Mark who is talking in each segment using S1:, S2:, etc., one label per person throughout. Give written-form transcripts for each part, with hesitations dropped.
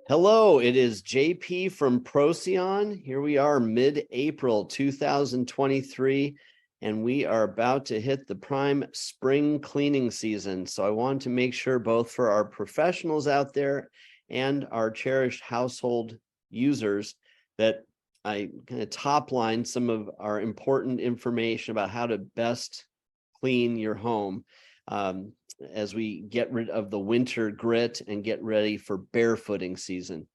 S1: Hello, it is JP from Procyon. Here we are, mid-April 2023, and we are about to hit the prime spring cleaning season. So I want to make sure both for our professionals out there and our cherished household users that I kind of top line some of our important information about how to best clean your home. As we get rid of the winter grit and get ready for barefooting season.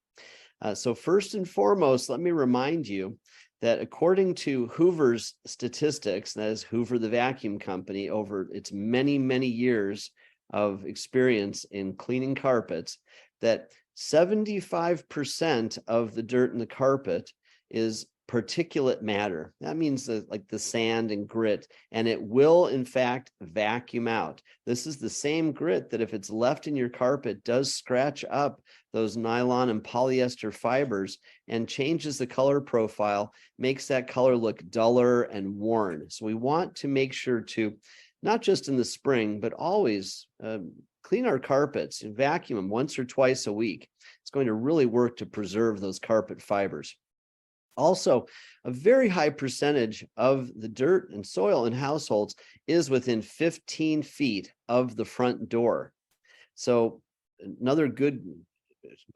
S1: So first and foremost, let me remind you that according to Hoover's statistics, that is Hoover the vacuum company, over its many, many years of experience in cleaning carpets, that 75% of the dirt in the carpet is particulate matter. That means like the sand and grit, and it will in fact vacuum out. This is the same grit that if it's left in your carpet does scratch up those nylon and polyester fibers and changes the color profile, makes that color look duller and worn. So we want to make sure to, not just in the spring, but always clean our carpets and vacuum them once or twice a week. It's going to really work to preserve those carpet fibers. Also, a very high percentage of the dirt and soil in households is within 15 feet of the front door. So another good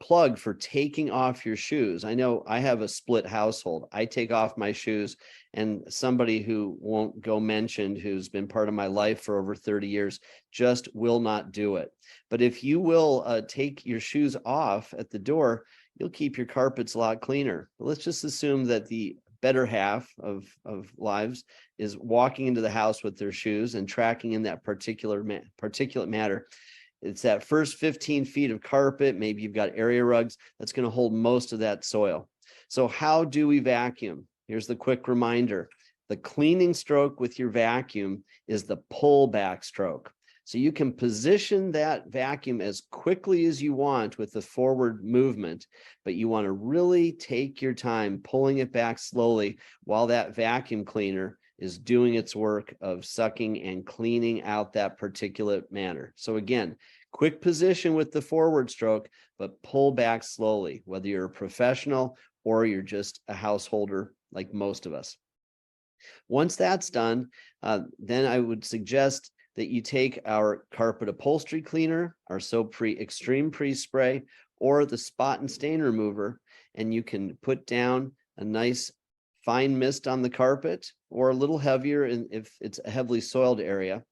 S1: plug for taking off your shoes. I know I have a split household. I take off my shoes, and somebody who won't go mentioned, who's been part of my life for over 30 years, just will not do it. But if you will take your shoes off at the door, you'll keep your carpets a lot cleaner. But let's just assume that the better half of lives is walking into the house with their shoes and tracking in that particulate matter. It's that first 15 feet of carpet, maybe you've got area rugs, that's going to hold most of that soil. So how do we vacuum? Here's the quick reminder. The cleaning stroke with your vacuum is the pull back stroke. So you can position that vacuum as quickly as you want with the forward movement, but you want to really take your time pulling it back slowly while that vacuum cleaner is doing its work of sucking and cleaning out that particulate matter. So again, quick position with the forward stroke, but pull back slowly, whether you're a professional or you're just a householder like most of us. Once that's done, then I would suggest that you take our carpet upholstery cleaner, our Soap Free Extreme Pre-Spray, or the spot and stain remover, and you can put down a nice fine mist on the carpet, or a little heavier if it's a heavily soiled area.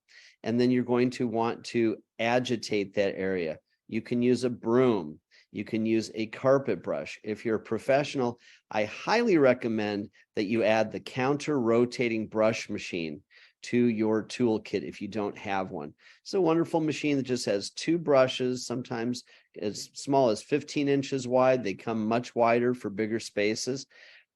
S1: And then you're going to want to agitate that area. You can use a broom. You can use a carpet brush. If you're a professional, I highly recommend that you add the counter rotating brush machine to your toolkit if you don't have one. It's a wonderful machine that just has two brushes, sometimes as small as 15 inches wide. They come much wider for bigger spaces.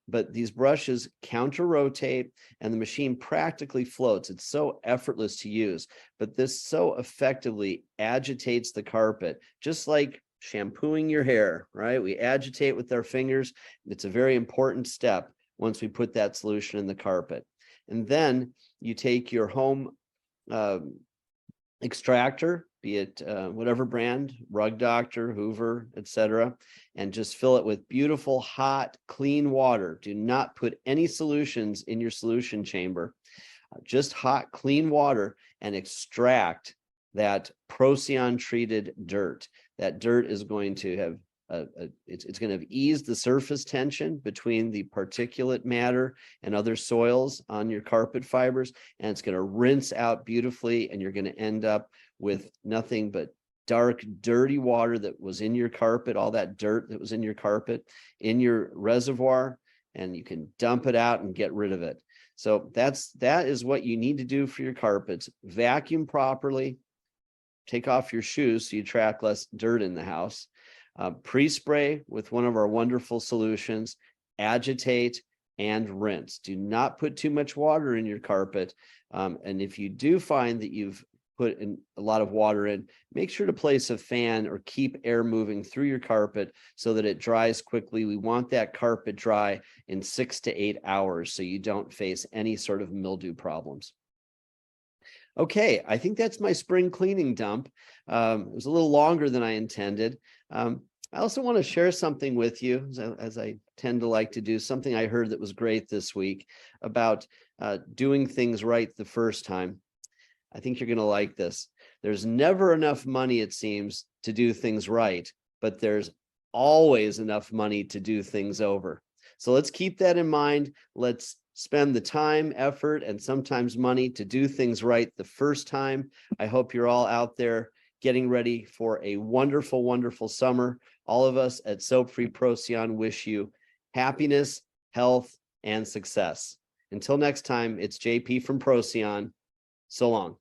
S1: But these brushes counter rotate and the machine practically floats. It's so effortless to use, but this so effectively agitates the carpet, just like shampooing your hair, right? We agitate with our fingers. It's a very important step once we put that solution in the carpet. And then you take your home extractor, be it whatever brand, Rug Doctor, Hoover, etc., and just fill it with beautiful, hot, clean water. Do not put any solutions in your solution chamber. Just hot, clean water, and extract that Procyon treated dirt. That dirt is going to have it's going to ease the surface tension between the particulate matter and other soils on your carpet fibers, and it's going to rinse out beautifully, and you're going to end up with nothing but dark, dirty water that was in your carpet, all that dirt that was in your carpet, in your reservoir, and you can dump it out and get rid of it. So that is what you need to do for your carpets. Vacuum properly, take off your shoes so you trap less dirt in the house. Pre-spray with one of our wonderful solutions, agitate, and rinse. Do not put too much water in your carpet. And if you do find that you've put in a lot of water in, make sure to place a fan or keep air moving through your carpet so that it dries quickly. We want that carpet dry in 6 to 8 hours so you don't face any sort of mildew problems. Okay, I think that's my spring cleaning dump. It was a little longer than I intended. I also want to share something with you, as I tend to like to do, something I heard that was great this week about doing things right the first time. I think you're going to like this. There's never enough money, it seems, to do things right, but there's always enough money to do things over. So let's keep that in mind. Let's spend the time, effort, and sometimes money to do things right the first time. I hope you're all out there getting ready for a wonderful, wonderful summer. All of us at Soap Free Procyon wish you happiness, health, and success. Until next time, it's JP from Procyon. So long.